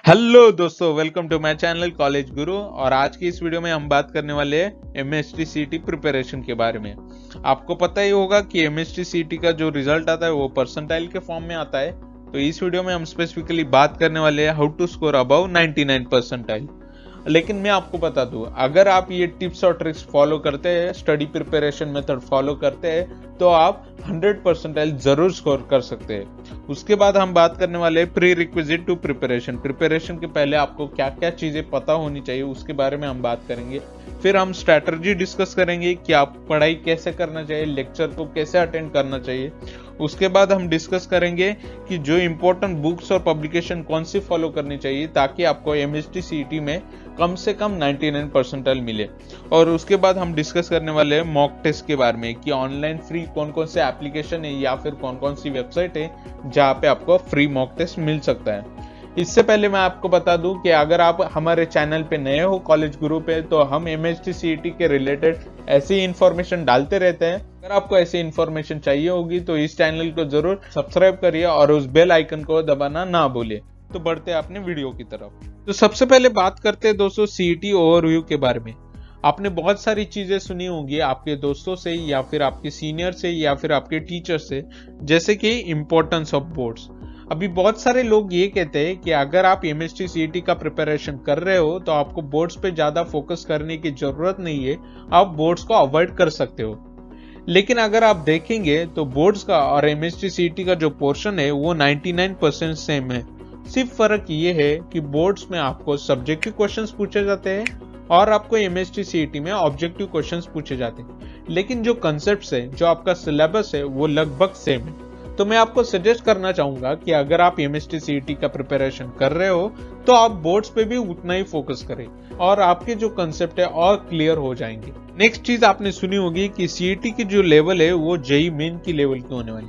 Hello दोस्तों, welcome to my channel college guru. और आज की इस वीडियो में हम बात करने वाले हैं एमएसटी-सीईटी प्रिपरेशन के बारे में। आपको पता ही होगा कि एमएसटी-सीईटी का जो रिजल्ट आता है वो परसेंटाइल के फॉर्म में आता है। तो इस वीडियो में हम स्पेसिफिकली बात करने वाले हैं how to score above 99 percentile. लेकिन मैं आपको बता दूं, अगर आप ये टिप्स और ट्रिक्स फॉलो करते हैं, स्टडी प्रिपरेशन मेथड फॉलो करते हैं, तो आप 100 परसेंटाइल जरूर स्कोर कर सकते हैं। उसके बाद हम बात करने वाले हैं प्री रिक्विजिट टू प्रिपरेशन के पहले आपको क्या क्या चीजें पता होनी चाहिए, उसके बारे में हम बात करेंगे। फिर हम स्ट्रैटेजी डिस्कस करेंगे कि आप पढ़ाई कैसे करना चाहिए, लेक्चर को कैसे अटेंड करना चाहिए। उसके बाद हम डिस्कस करेंगे कि जो इंपॉर्टेंट बुक्स और पब्लिकेशन कौन सी फॉलो करनी चाहिए ताकि आपको एमएसटी-सीईटी में कम से कम 99 परसेंटाइल मिले। और उसके बाद हम डिस्कस करने वाले हैं मॉक टेस्ट के बारे में कि ऑनलाइन फ्री कौन कौन से एप्लीकेशन है या फिर कौन कौन सी वेबसाइट है जहाँ पे आपको फ्री मॉक टेस्ट मिल सकता है। इससे पहले मैं आपको बता दूं कि अगर आप हमारे चैनल पे नए हो कॉलेज गुरु पे, तो हम एमएसटी-सीईटी के रिलेटेड ऐसी इंफॉर्मेशन डालते रहते हैं। अगर आपको ऐसी इंफॉर्मेशन चाहिए होगी तो इस चैनल को जरूर सब्सक्राइब करिए और उस बेल आइकन को दबाना ना भूलिए। तो बढ़ते हैं अपने वीडियो की तरफ। तो सबसे पहले बात करते हैं दोस्तों सीईटी ओवरव्यू के बारे में। आपने बहुत सारी चीजें सुनी होंगी आपके दोस्तों से या फिर आपके सीनियर से या फिर आपके टीचर से, जैसे कि इंपॉर्टेंस ऑफ बोर्ड्स। अभी बहुत सारे लोग ये कहते हैं कि अगर आप एमएसटी-सीईटी का प्रिपरेशन कर रहे हो तो आपको बोर्ड्स पे ज्यादा फोकस करने की जरूरत नहीं है, आप बोर्ड्स को अवॉइड कर सकते हो। लेकिन अगर आप देखेंगे तो बोर्ड्स का और एमएसटी-सीईटी का जो पोर्शन है वो 99% सेम है। सिर्फ फर्क ये है कि बोर्ड्स में आपको सब्जेक्टिव क्वेश्चंस पूछे जाते हैं और आपको एमएसटी-सीईटी में ऑब्जेक्टिव क्वेश्चंस पूछे जाते हैं। लेकिन जो कॉन्सेप्ट्स है, जो आपका सिलेबस है, वो लगभग सेम है। तो मैं आपको सजेस्ट करना चाहूंगा कि अगर आप एमएसटी-सीईटी का प्रिपरेशन कर रहे हो तो आप बोर्ड्स पे भी उतना ही फोकस करें और आपके जो कंसेप्ट है और क्लियर हो जाएंगे। नेक्स्ट चीज आपने सुनी होगी कि सीईटी की जो लेवल है वो जेईई मेन की लेवल की होने वाली।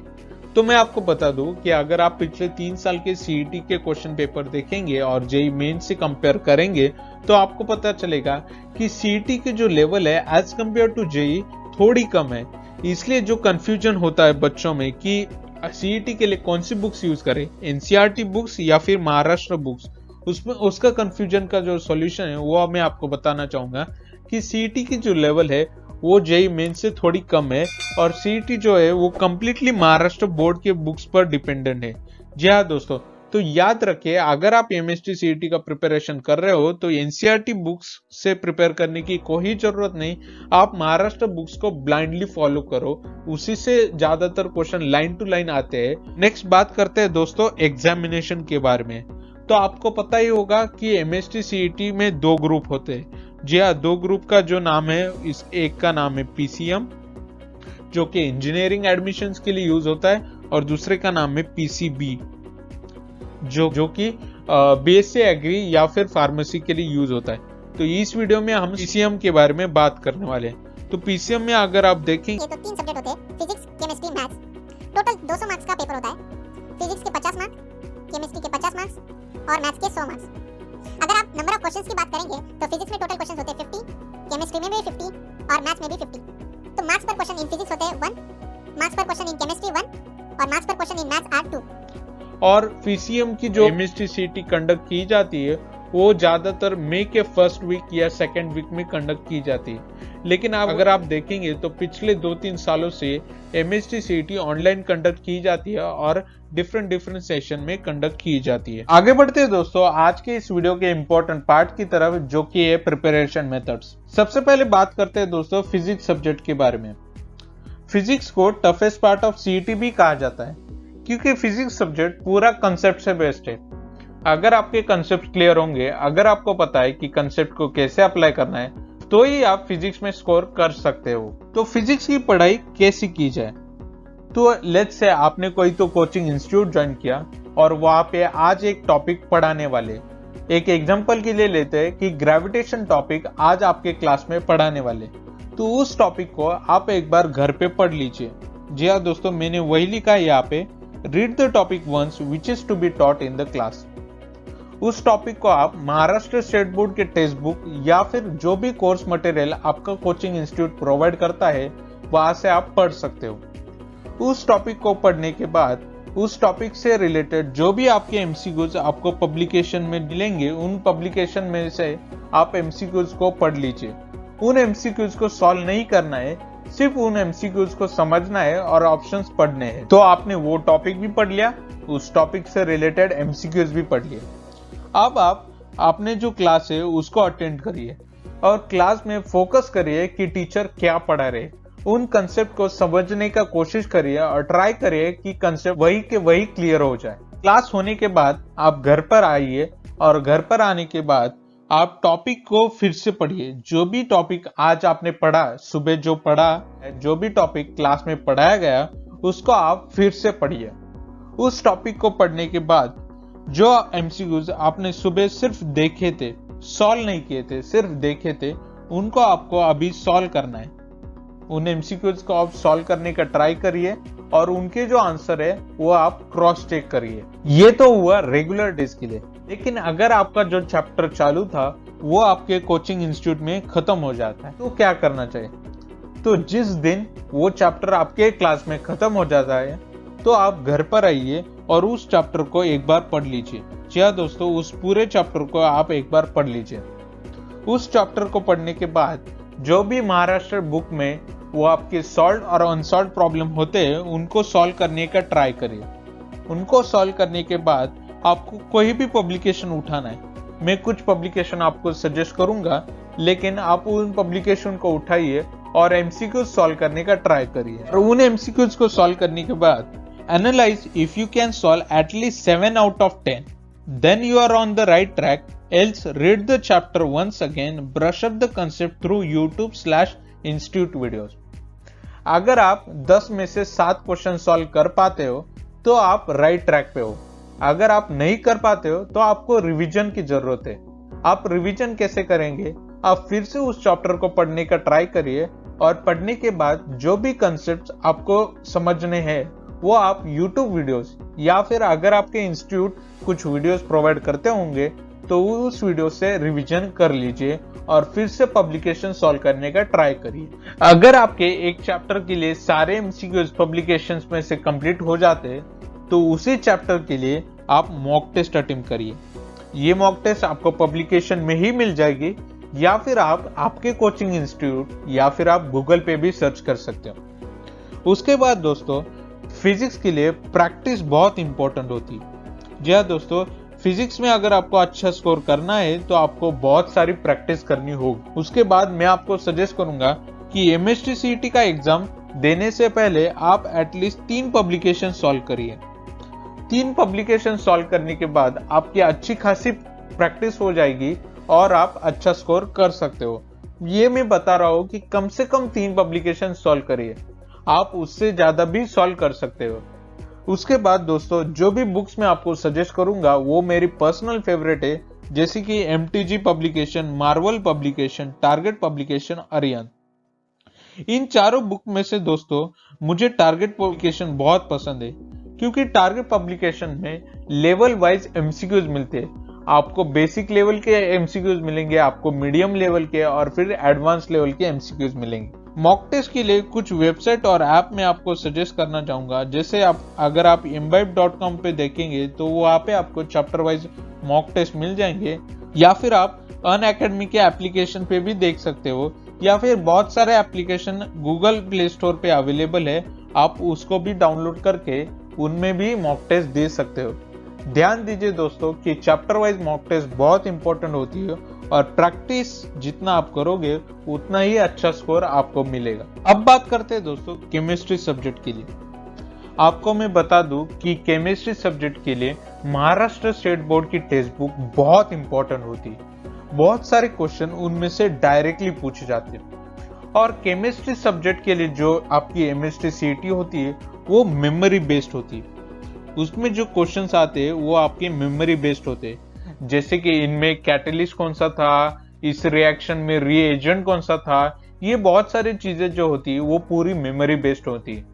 तो मैं आपको बता दूं कि अगर आप पिछले 3 साल के सीईटी के क्वेश्चन पेपर देखेंगे और जेईई मेन से कंपेयर करेंगे तो आपको पता चलेगा कि सीईटी की जो लेवल है एज कंपेयर टू जेईई थोड़ी कम है। इसलिए जो कंफ्यूजन होता है बच्चों में कि सीईटी के लिए कौन सी बुक्स यूज करें, एनसीईआरटी बुक्स या फिर महाराष्ट्र बुक्स, उसमें उसका कंफ्यूजन का जो सॉल्यूशन है वो मैं आपको बताना चाहूंगा कि सीईटी की जो लेवल है वो जेईई मेन से थोड़ी कम है और सीईटी जो है वो कंप्लीटली महाराष्ट्र बोर्ड के बुक्स पर डिपेंडेंट है। जी हाँ दोस्तों, तो याद रखिए अगर आप एमएसटी-सीईटी का प्रिपरेशन कर रहे हो तो एनसीईआरटी बुक्स से प्रिपेयर करने की कोई जरूरत नहीं। आप महाराष्ट्र बुक्स को ब्लाइंडली फॉलो करो, उसी से ज्यादातर क्वेश्चन लाइन टू लाइन आते हैं। नेक्स्ट बात करते हैं दोस्तों एग्जामिनेशन के बारे में। तो आपको पता ही होगा कि एमएसटी-सीईटी में 2 ग्रुप होते हैं। जी हाँ, 2 ग्रुप का जो नाम है, इस एक का नाम है पीसीएम जो कि इंजीनियरिंग एडमिशंस के लिए यूज होता है और दूसरे का नाम है पीसीबी जो कि बीएससी एग्री या फिर फार्मेसी के लिए यूज होता है। तो इस वीडियो में हम पीसीएम के बारे में बात करने वाले हैं। तो पीसीएम में अगर आप देखेंगे तो 3 सब्जेक्ट होते हैं, physics, chemistry, maths. Total 200 marks का पेपर होता है। फिजिक्स के 50 मार्क्स, केमिस्ट्री के 50 मार्क्स और मैथ्स के 100 मार्क्स। अगर आप नंबर ऑफ क्वेश्चंस की बात करेंगे तो फिजिक्स में टोटल क्वेश्चंस होते हैं 50, केमिस्ट्री में भी 50 और मैथ्स में भी 50। तो मार्क्स पर क्वेश्चन इन फिजिक्स होते हैं 1, मार्क्स पर क्वेश्चन इन केमिस्ट्री 1 और मार्क्स पर क्वेश्चन इन मैथ्स आर 2। और पीसीएम की जो एमएसटी-सीईटी कंडक्ट की जाती है वो ज्यादातर मई के फर्स्ट वीक या सेकंड वीक में कंडक्ट की जाती है। लेकिन अगर आप देखेंगे तो पिछले 2-3 सालों से एमएसटी-सीईटी ऑनलाइन कंडक्ट की जाती है और डिफरेंट सेशन में कंडक्ट की जाती है। आगे बढ़ते हैं दोस्तों आज के इस वीडियो के इंपॉर्टेंट पार्ट की तरफ, जो कि है प्रिपरेशन मेथड्स। सबसे पहले बात करते हैं दोस्तों फिजिक्स सब्जेक्ट के बारे में। फिजिक्स को टफेस्ट पार्ट ऑफ सीईटी भी कहा जाता है क्योंकि फिजिक्स सब्जेक्ट पूरा कंसेप्ट से बेस्ड है। अगर आपके कंसेप्ट क्लियर होंगे, अगर आपको पता है कि कंसेप्ट को कैसे अप्लाई करना है, तो ही आप फिजिक्स में स्कोर कर सकते हो। तो फिजिक्स की पढ़ाई कैसे की जाए? तो लेट्स से आपने कोई तो कोचिंग इंस्टीट्यूट ज्वाइन किया और वहां पे आज एक टॉपिक पढ़ाने वाले, एक एग्जांपल के लिए लेते हैं कि ग्रेविटेशन टॉपिक आज आपके क्लास में पढ़ाने वाले, तो उस टॉपिक को आप एक बार घर पे पढ़ लीजिए। जी हाँ दोस्तों, मैंने वही लिखा है यहाँ पे, read the topic once which is to be taught in the class. उस टॉपिक को आप महाराष्ट्र स्टेट बोर्ड के टेक्स्ट बुक या फिर जो भी कोर्स मटेरियल आपका कोचिंग इंस्टीट्यूट प्रोवाइड करता है वहां से आप पढ़ सकते हो। उस टॉपिक को पढ़ने के बाद उस टॉपिक से रिलेटेड जो भी आपके एमसीक्यूज आपको पब्लिकेशन में मिलेंगे, उन पब्लिकेशन में से आप एमसीक्यूज को पढ़ लीजिए। उन एमसीक्यूज को सॉल्व नहीं करना है, सिर्फ उन एमसीक्यूज को समझना है और ऑप्शंस पढ़ने हैं। तो आपने वो टॉपिक भी पढ़ लिया, उस टॉपिक से रिलेटेड एमसीक्यूज भी पढ़ लिए। अब आपने जो क्लास है उसको अटेंड करिए और क्लास में फोकस करिए कि टीचर क्या पढ़ा रहे। उन कंसेप्ट को समझने का कोशिश करिए और ट्राई करिए कि कंसेप्ट वही के वही क्लियर हो जाए। क्लास होने के बाद आप घर पर आइए और घर पर आने के बाद आप टॉपिक को फिर से पढ़िए। जो भी टॉपिक आज आपने पढ़ा, सुबह जो पढ़ा, जो भी टॉपिक क्लास में पढ़ाया गया, उसको आप फिर से पढ़िए। उस टॉपिक को पढ़ने के बाद जो एमसीक्यूज आपने सुबह सिर्फ देखे थे, सॉल्व नहीं किए थे, सिर्फ देखे थे, उनको आपको अभी सॉल्व करना है। उन एमसीक्यूज को आप सॉल्व करने का ट्राई करिए और उनके जो आंसर है वो आप क्रॉस चेक करिए। ये तो हुआ रेगुलर डेज के लिए, लेकिन अगर आपका जो चैप्टर चालू था वो आपके कोचिंग इंस्टीट्यूट में खत्म हो जाता है तो क्या करना चाहिए? तो जिस दिन वो चैप्टर आपके क्लास में खत्म हो जाता है तो आप घर पर आइए और उस चैप्टर को एक बार पढ़ लीजिए। जी हाँ दोस्तों, उस पूरे चैप्टर को आप एक बार पढ़ लीजिए। उस चैप्टर को पढ़ने के बाद जो भी महाराष्ट्र बुक में वो आपके सॉल्व और अनसॉल्व प्रॉब्लम होते हैं उनको सॉल्व करने का ट्राई करिए। उनको सॉल्व करने के बाद आपको कोई भी पब्लिकेशन उठाना है। मैं कुछ पब्लिकेशन आपको सजेस्ट करूंगा, लेकिन आप उन पब्लिकेशन को उठाइए और एमसीक्यूज सॉल्व करने का ट्राई करिए। और उन एमसीक्यूज को सॉल्व करने के बाद analyze if you can solve at least 7 out of 10, then you are on the right track. Else read the chapter once again, brush up the concept through YouTube/institute videos. अगर आप 10 में से 7 question solve कर पाते हो तो आप right track पे हो। अगर आप नहीं कर पाते हो तो आपको रिवीजन की जरूरत है। आप रिवीजन कैसे करेंगे? आप फिर से उस चैप्टर को पढ़ने का ट्राई करिए और पढ़ने के बाद जो भी कंसेप्ट आपको समझने हैं वो आप YouTube वीडियोस या फिर अगर आपके इंस्टीट्यूट कुछ वीडियोस प्रोवाइड करते होंगे तो उस वीडियो से रिवीजन कर लीजिए और फिर से पब्लिकेशन सॉल्व करने का ट्राई करिए। अगर आपके एक चैप्टर के लिए सारे एमसीक्यूज पब्लिकेशंस में से कंप्लीट हो जाते तो उसी चैप्टर के लिए आप मॉक टेस्ट अटेम्प्ट करिए। ये मॉक टेस्ट आपको पब्लिकेशन में ही मिल जाएगी या फिर आप आपके कोचिंग इंस्टीट्यूट या फिर आप गूगल पे भी सर्च कर सकते हो। उसके बाद दोस्तों फिजिक्स के लिए प्रैक्टिस बहुत इंपॉर्टेंट होती है। जी हाँ दोस्तों, फिजिक्स में अगर आपको अच्छा स्कोर करना है तो आपको बहुत सारी प्रैक्टिस करनी होगी। उसके बाद मैं आपको सजेस्ट करूंगा कि एमएसटी सीईटी का एग्जाम देने से पहले आप एटलीस्ट 3 पब्लिकेशन सॉल्व करिए। 3 पब्लिकेशन सॉल्व करने के बाद आपकी अच्छी खासी प्रैक्टिस हो जाएगी और आप अच्छा स्कोर कर सकते हो। ये मैं बता रहा हूँ कि कम से कम 3 पब्लिकेशन सॉल्व करिए, आप उससे ज्यादा भी सॉल्व कर सकते हो। उसके बाद दोस्तों जो भी बुक्स मैं आपको सजेस्ट करूंगा वो मेरी पर्सनल फेवरेट है, जैसे कि MTG publication, Marvel publication, target publication, अरियन। इन चारों बुक में से दोस्तों मुझे टारगेट पब्लिकेशन बहुत पसंद है, क्योंकि टारगेट पब्लिकेशन में लेवल वाइज एमसीक्यूज मिलते हैं। आपको बेसिक लेवल के एमसीक्यूज मिलेंगे, आपको मीडियम लेवल के और फिर एडवांस लेवल के एमसीक्यूज मिलेंगे। मॉक टेस्ट के लिए कुछ वेबसाइट और ऐप में आपको सजेस्ट करना चाहूंगा। जैसे अगर आप imbibe.com पे देखेंगे तो वहाँ पे आपको चैप्टर वाइज मॉक टेस्ट मिल जाएंगे, या फिर आप अनअकैडमी के एप्लीकेशन पे भी देख सकते हो, या फिर बहुत सारे एप्लीकेशन गूगल प्ले स्टोर पे अवेलेबल है, आप उसको भी डाउनलोड करके उनमें भी मॉक टेस्ट दे सकते हो। ध्यान दीजिए दोस्तों कि चैप्टर वाइज मॉक टेस्ट बहुत इंपॉर्टेंट होती है और प्रैक्टिस जितना आप करोगे उतना ही अच्छा स्कोर आपको मिलेगा। अब बात करते हैं दोस्तों केमिस्ट्री सब्जेक्ट के लिए। आपको मैं बता दूं कि केमिस्ट्री सब्जेक्ट के लिए महाराष्ट्र स्टेट बोर्ड की टेक्स्ट बुक बहुत इंपॉर्टेंट होती है। बहुत सारे क्वेश्चन उनमें से डायरेक्टली पूछे जाते हैं और केमिस्ट्री सब्जेक्ट के लिए जो आपकी एमएसटी सीईटी होती है वो मेमोरी बेस्ड होती है। उसमें जो क्वेश्चंस आते हैं वो आपके मेमोरी बेस्ड होते हैं, जैसे कि इनमें कैटलिस्ट कौन सा था, इस रिएक्शन में रिएजेंट कौन सा था, ये बहुत सारी चीजें जो होती है वो पूरी मेमोरी बेस्ड होती है।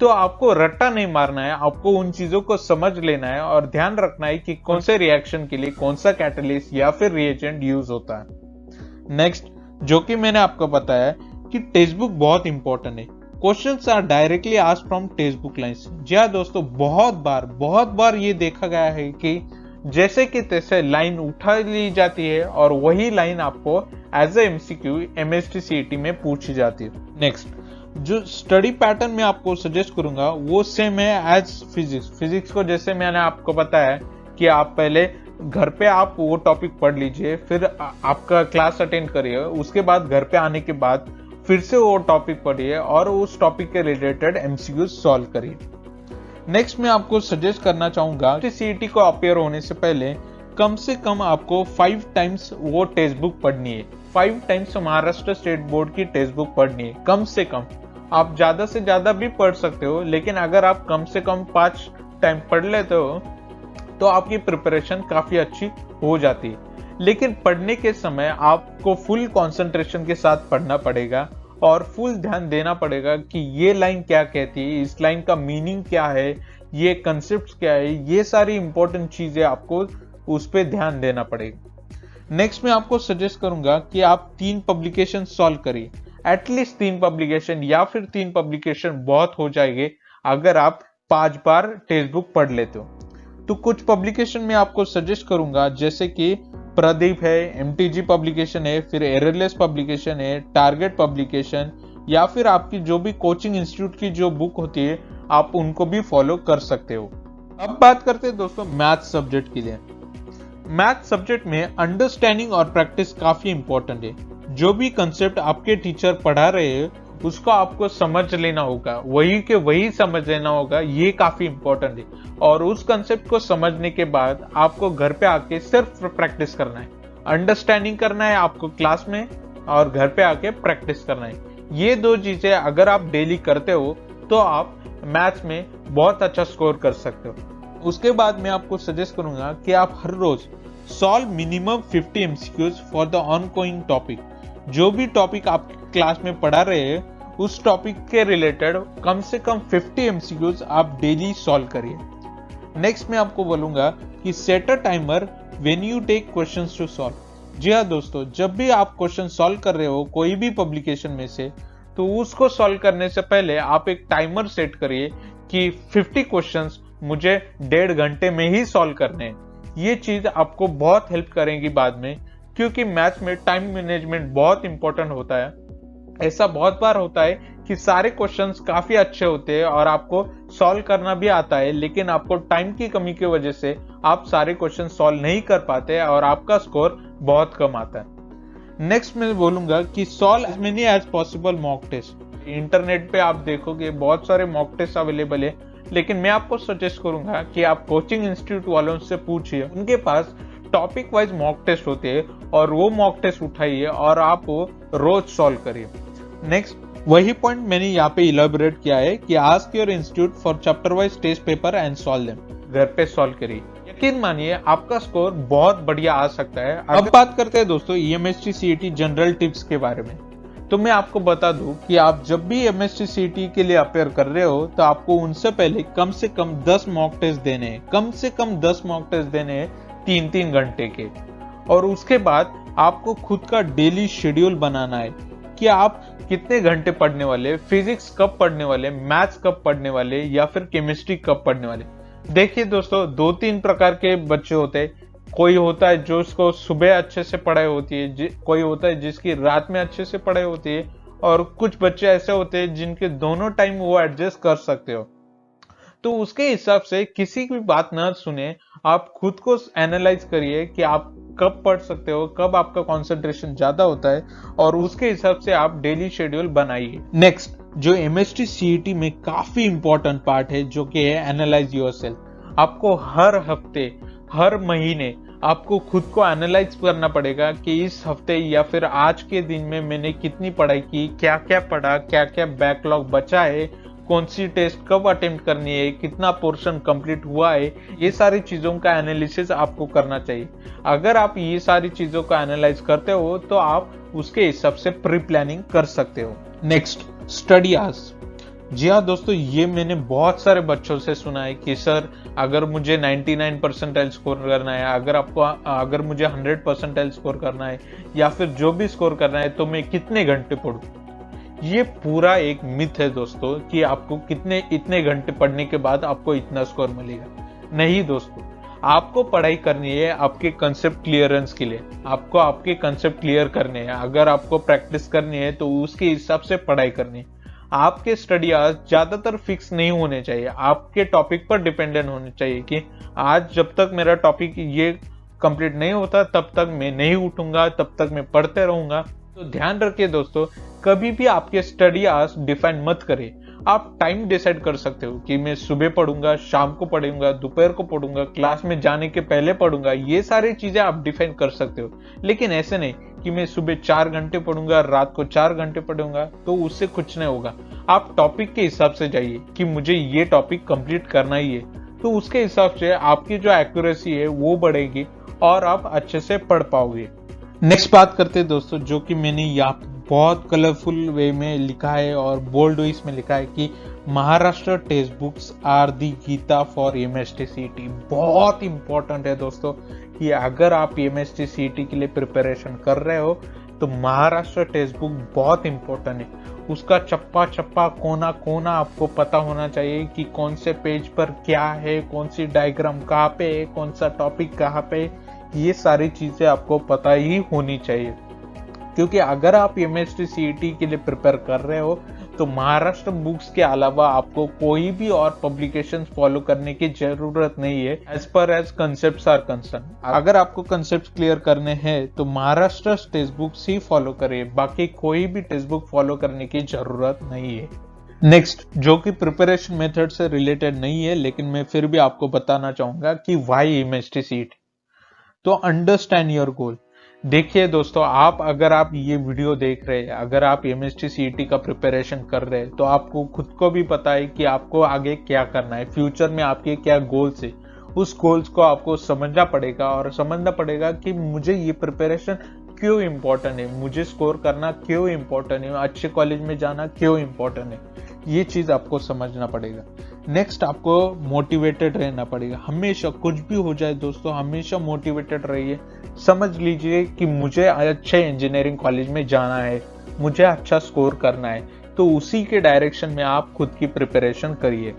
तो आपको रट्टा नहीं मारना है, आपको उन चीजों को समझ लेना है और ध्यान रखना है कि कौन से रिएक्शन के लिए कौन सा कैटलिस्ट या फिर रिएजेंट यूज होता है। नेक्स्ट, जो कि मैंने आपको बताया कि टेक्स्ट बुक बहुत इंपॉर्टेंट है। Questions are directly asked from text book lines. जी हाँ दोस्तों, बहुत बार ये देखा गया है कि जैसे कि तैसे लाइन उठा ली जाती है और वही लाइन आपको as a MCQ MST CET में पूछी जाती है। नेक्स्ट, जो स्टडी पैटर्न में आपको सजेस्ट करूंगा वो सेम है एज फिजिक्स को जैसे मैंने आपको बताया कि आप पहले घर पे आप वो टॉपिक पढ़ लीजिए, फिर आपका क्लास अटेंड करिए, उसके बाद घर पे आने के बाद फिर से वो टॉपिक पढ़िए और उस टॉपिक के रिलेटेड एमसीक्यू सॉल्व करिए। नेक्स्ट मैं आपको सजेस्ट करना चाहूंगा कि सीईटी को अपेयर होने से पहले कम से कम आपको 5 टाइम्स वो टेक्स्ट बुक पढ़नी है। 5 टाइम्स महाराष्ट्र स्टेट बोर्ड की टेक्स्ट बुक पढ़नी है कम से कम। आप ज्यादा से ज्यादा भी पढ़ सकते हो, लेकिन अगर आप कम से कम 5 टाइम पढ़ लेते हो तो आपकी प्रिपरेशन काफी अच्छी हो जाती है। लेकिन पढ़ने के समय आपको फुल कंसंट्रेशन के साथ पढ़ना पड़ेगा और फुल ध्यान देना पड़ेगा कि ये लाइन क्या कहती है, इस लाइन का मीनिंग क्या है, ये कंसेप्ट क्या है, ये सारी इंपॉर्टेंट चीजें आपको उस पर ध्यान देना पड़ेगा। नेक्स्ट मैं आपको सजेस्ट करूंगा कि आप 3 पब्लिकेशन सॉल्व करिए, एटलीस्ट 3 पब्लिकेशन या फिर 3 पब्लिकेशन बहुत हो जाएंगे अगर आप 5 बार टेक्स्ट बुक पढ़ लेते हो। तो कुछ पब्लिकेशन में आपको सजेस्ट करूंगा जैसे कि प्रदीप है, एमटीजी पब्लिकेशन है, फिर एररलेस पब्लिकेशन है, टारगेट पब्लिकेशन, या फिर आपकी जो भी कोचिंग इंस्टीट्यूट की जो बुक होती है आप उनको भी फॉलो कर सकते हो। अब बात करते हैं दोस्तों मैथ सब्जेक्ट के लिए। मैथ सब्जेक्ट में अंडरस्टैंडिंग और प्रैक्टिस काफी इंपॉर्टेंट है। जो भी कंसेप्ट आपके टीचर पढ़ा रहे हैं उसको आपको समझ लेना होगा, वही के वही समझ लेना होगा, ये काफी इंपॉर्टेंट है। और उस कंसेप्ट को समझने के बाद आपको घर पे आके सिर्फ प्रैक्टिस करना है, अंडरस्टैंडिंग करना है आपको क्लास में और घर पे आके प्रैक्टिस करना है। ये 2 चीजें अगर आप डेली करते हो तो आप मैथ्स में बहुत अच्छा स्कोर कर सकते हो। उसके बाद मैं आपको सजेस्ट करूंगा कि आप हर रोज solve minimum 50 MCQs for the ongoing topic. जो भी टॉपिक आप क्लास में पढ़ा रहे हैं उस टॉपिक के रिलेटेड कम से कम 50 एमसीक्यूज आप डेली सॉल्व करिए। नेक्स्ट मैं आपको बोलूंगा कि set a timer when you take questions to solve. जी हाँ दोस्तों, जब भी आप क्वेश्चन सॉल्व कर रहे हो कोई भी पब्लिकेशन में से, तो उसको सॉल्व करने से पहले आप एक टाइमर सेट करिए कि 50 क्वेश्चंस मुझे 1.5 घंटे में ही सॉल्व करने हैं। ये चीज आपको बहुत हेल्प करेगी बाद में, क्योंकि मैथ्स में टाइम मैनेजमेंट बहुत इंपॉर्टेंट होता है। ऐसा बहुत बार होता है कि सारे क्वेश्चंस काफी अच्छे होते हैं और आपको सॉल्व करना भी आता है, लेकिन आपको टाइम की कमी की वजह से आप सारे क्वेश्चन सॉल्व नहीं कर पाते और आपका स्कोर बहुत कम आता है। नेक्स्ट मैं बोलूंगा कि solve as many as possible mock test. Internet पे आप देखोगे बहुत सारे मॉक टेस्ट अवेलेबल है, लेकिन मैं आपको सजेस्ट करूंगा कि आप कोचिंग इंस्टीट्यूट वालों से पूछिए, उनके पास टॉपिक वाइज मॉक टेस्ट होते हैं और वो मॉक टेस्ट उठाइए और आप वो रोज सॉल्व करिए। नेक्स्ट वही पॉइंट मैंने यहाँ पे इलेबोरेट किया है कि ask your institute for chapter wise test paper and solve them. घर पे सॉल्व करिए, यकीन मानिए आपका स्कोर बहुत बढ़िया आ सकता है। अब बात करते हैं दोस्तों ईएमएसटी सीईटी जनरल टिप्स के बारे में। तो मैं आपको बता दूं कि आप जब भी एमएसटी सीईटी के लिए अपेयर कर रहे हो तो आपको उनसे पहले कम से कम 10 मॉक टेस्ट देने हैं, कम से कम 10 मॉक टेस्ट देने हैं 3-3 घंटे के। और उसके बाद आपको खुद का डेली शेड्यूल बनाना है कि आप कितने घंटे पढ़ने वाले, फिजिक्स कब पढ़ने वाले, मैथ्स कब पढ़ने वाले, या फिर केमिस्ट्री कब पढ़ने वाले। देखिए दोस्तों, 2-3 प्रकार के बच्चे होते हैं। कोई होता है जो उसको सुबह अच्छे से पढ़ाई होती है, कोई होता है जिसकी रात में अच्छे से पढ़ाई होती है, और कुछ बच्चे ऐसे होते हैं जिनके दोनों टाइम वो एडजस्ट कर सकते हो। तो उसके हिसाब से किसी की बात न सुने, आप खुद को एनालाइज करिए कि आप कब पढ़ सकते हो, कब आपका कंसंट्रेशन ज्यादा होता है, और उसके हिसाब से आप डेली शेड्यूल बनाइए। नेक्स्ट जो एमएसटी सीईटी में काफी इंपॉर्टेंट पार्ट है जो कि है एनालाइज योरसेल्फ। आपको हर हफ्ते, हर महीने आपको खुद को एनालाइज करना पड़ेगा कि इस हफ्ते या फिर आज के दिन में मैंने कितनी पढ़ाई की, क्या क्या पढ़ा, क्या क्या बैकलॉग बचा है, कौन सी टेस्ट कब अटेम्प्ट करनी है, कितना पोर्शन कंप्लीट हुआ है। ये सारी चीजों का एनालिसिस आपको करना चाहिए। अगर आप ये सारी चीजों का एनालाइज करते हो तो आप उसके हिसाब से प्री प्लानिंग कर सकते हो। Next study hours. जी हाँ दोस्तों, ये मैंने बहुत सारे बच्चों से सुना है कि सर अगर मुझे 99 परसेंटाइल स्कोर करना है, अगर मुझे 100 परसेंटाइल स्कोर करना है, या फिर जो भी स्कोर करना है, तो मैं कितने घंटे पढूं। ये पूरा एक मिथ है दोस्तों कि आपको इतने घंटे पढ़ने के बाद आपको इतना स्कोर मिलेगा। नहीं दोस्तों, आपको पढ़ाई करनी है आपके कंसेप्ट क्लियरेंस के लिए। आपको आपके कंसेप्ट क्लियर करने हैं। अगर आपको प्रैक्टिस करनी है तो उसके हिसाब से पढ़ाई करनी है। आपके स्टडी आवर्स ज्यादातर फिक्स नहीं होने चाहिए, आपके टॉपिक पर डिपेंडेंट होने चाहिए कि आज जब तक मेरा टॉपिक ये कंप्लीट नहीं होता तब तक मैं नहीं उठूंगा, तब तक मैं पढ़ते रहूंगा। तो ध्यान रखिए दोस्तों, कभी भी आपके स्टडी आवर्स डिफाइन मत करिए। आप टाइम डिसाइड कर सकते हो कि मैं सुबह पढ़ूंगा, शाम को पढ़ूंगा, दोपहर को पढ़ूंगा, क्लास में जाने के पहले पढ़ूंगा। ये सारी चीजें आप डिफाइन कर सकते हो, लेकिन ऐसे नहीं कि मैं सुबह 4 घंटे पढ़ूंगा, रात को 4 घंटे पढ़ूंगा, तो उससे कुछ नहीं होगा। आप टॉपिक के हिसाब से जाइए कि मुझे ये टॉपिक कंप्लीट करना ही है, तो उसके हिसाब से आपकी जो एक्यूरेसी है वो बढ़ेगी और आप अच्छे से पढ़ पाओगे। नेक्स्ट बात करते हैं दोस्तों, जो कि मैंने यहाँ बहुत कलरफुल वे में लिखा है और बोल्ड वेस में लिखा है कि Maharashtra text books are the Gita for MST CET. बहुत इंपॉर्टेंट है दोस्तों कि अगर आप एमएसटी सीईटी के लिए प्रिपरेशन कर रहे हो तो महाराष्ट्र टेक्स्ट बुक बहुत इंपॉर्टेंट है। उसका चप्पा चप्पा कोना कोना आपको पता होना चाहिए कि कौन से पेज पर क्या है, कौन सी डायग्राम कहाँ पे है, कौन सा टॉपिक कहाँ पे है। ये सारी चीजें आपको पता ही होनी चाहिए, क्योंकि अगर आप एमएसटी सीईटी के लिए प्रिपेयर कर रहे हो तो महाराष्ट्र बुक्स के अलावा आपको कोई भी और पब्लिकेशन फॉलो करने की जरूरत नहीं है as per as concepts are concern. अगर आपको कंसेप्ट क्लियर करने हैं तो महाराष्ट्र टेक्स्ट बुक्स ही फॉलो करिए, बाकी कोई भी टेक्स्ट बुक फॉलो करने की जरूरत नहीं है। नेक्स्ट, जो कि प्रिपरेशन मेथड से रिलेटेड नहीं है, लेकिन मैं फिर भी आपको बताना चाहूंगा कि व्हाई एमएसटी सीईटी। तो अंडरस्टैंड योर गोल। देखिए दोस्तों, अगर आप ये वीडियो देख रहे हैं, अगर आप एमएसटी सीईटी का प्रिपरेशन कर रहे हैं, तो आपको खुद को भी पता है कि आपको आगे क्या करना है, फ्यूचर में आपके क्या गोल्स है। उस गोल्स को आपको समझना पड़ेगा और समझना पड़ेगा कि मुझे ये प्रिपरेशन क्यों इम्पोर्टेंट है, मुझे स्कोर करना क्यों इम्पोर्टेंट है, अच्छे कॉलेज में जाना क्यों इम्पोर्टेंट है। ये चीज आपको समझना पड़ेगा। नेक्स्ट, आपको मोटिवेटेड रहना पड़ेगा। हमेशा कुछ भी हो जाए दोस्तों, हमेशा मोटिवेटेड रहिए। समझ लीजिए कि मुझे अच्छे इंजीनियरिंग कॉलेज में जाना है, मुझे अच्छा स्कोर करना है, तो उसी के डायरेक्शन में आप खुद की प्रिपरेशन करिए।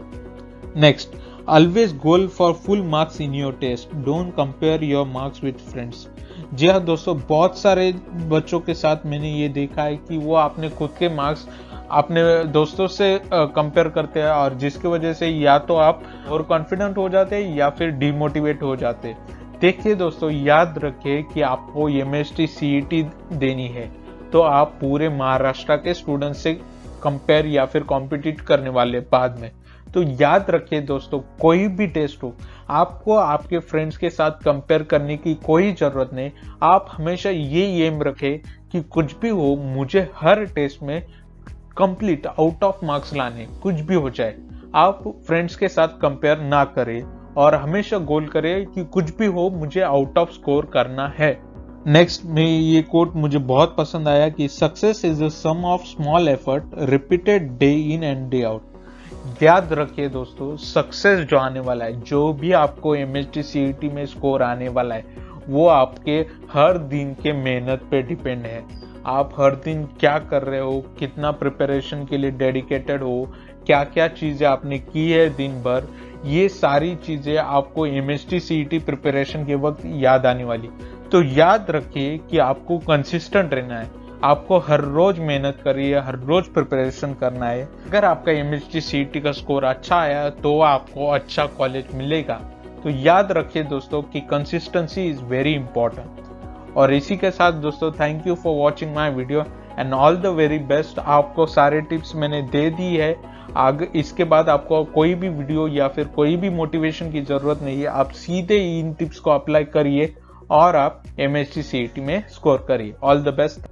Next, always goal for full marks in your test, don't compare your marks with friends. जी हाँ दोस्तों, बहुत सारे बच्चों के साथ मैंने ये देखा है कि वो अपने खुद के मार्क्स अपने दोस्तों से कंपेयर करते हैं, और जिसकी वजह से या तो आप और कॉन्फिडेंट हो जाते हैं या फिर डिमोटिवेट हो जाते हैं। देखिए दोस्तों, याद रखिए कि आपको एमएसटी सीईटी देनी है तो आप पूरे महाराष्ट्र के स्टूडेंट से कंपेयर या फिर कॉम्पिटिट करने वाले बाद में। तो याद रखिए दोस्तों, कोई भी टेस्ट हो, आपको आपके फ्रेंड्स के साथ कंपेयर करने की कोई जरूरत नहीं। आप हमेशा ये एम रखें कि कुछ भी हो, मुझे हर टेस्ट में कंप्लीट आउट ऑफ मार्क्स लाने, कुछ भी हो जाए। आप फ्रेंड्स के साथ कंपेयर ना करें और हमेशा गोल करें कि कुछ भी हो, मुझे आउट ऑफ स्कोर करना है। नेक्स्ट में ये कोट मुझे बहुत पसंद आया कि success is the sum of small effort repeated day in and day out. याद रखिए दोस्तों, सक्सेस जो आने वाला है, जो भी आपको एमएसटी सीईटी में स्कोर आने वाला है, वो आपके हर दिन के मेहनत पे डिपेंड है। आप हर दिन क्या कर रहे हो, कितना प्रिपरेशन के लिए डेडिकेटेड हो, क्या क्या चीजें आपने की है दिन भर, ये सारी चीजें आपको एमएसटी सीईटी प्रिपरेशन के वक्त याद आने वाली। तो याद रखिए कि आपको कंसिस्टेंट रहना है, आपको हर रोज मेहनत करिए, हर रोज प्रिपरेशन करना है। अगर आपका एमएसटी सीईटी का स्कोर अच्छा आया तो आपको अच्छा कॉलेज मिलेगा। तो याद रखिए दोस्तों कि कंसिस्टेंसी इज वेरी इंपॉर्टेंट। और इसी के साथ दोस्तों, thank you for watching my video and all the very best. आपको सारे टिप्स मैंने दे दी है। आगे इसके बाद आपको कोई भी वीडियो या फिर कोई भी मोटिवेशन की जरूरत नहीं है। आप सीधे इन टिप्स को अप्लाई करिए और आप एमएसटी सीईटी में स्कोर करिए। All the best.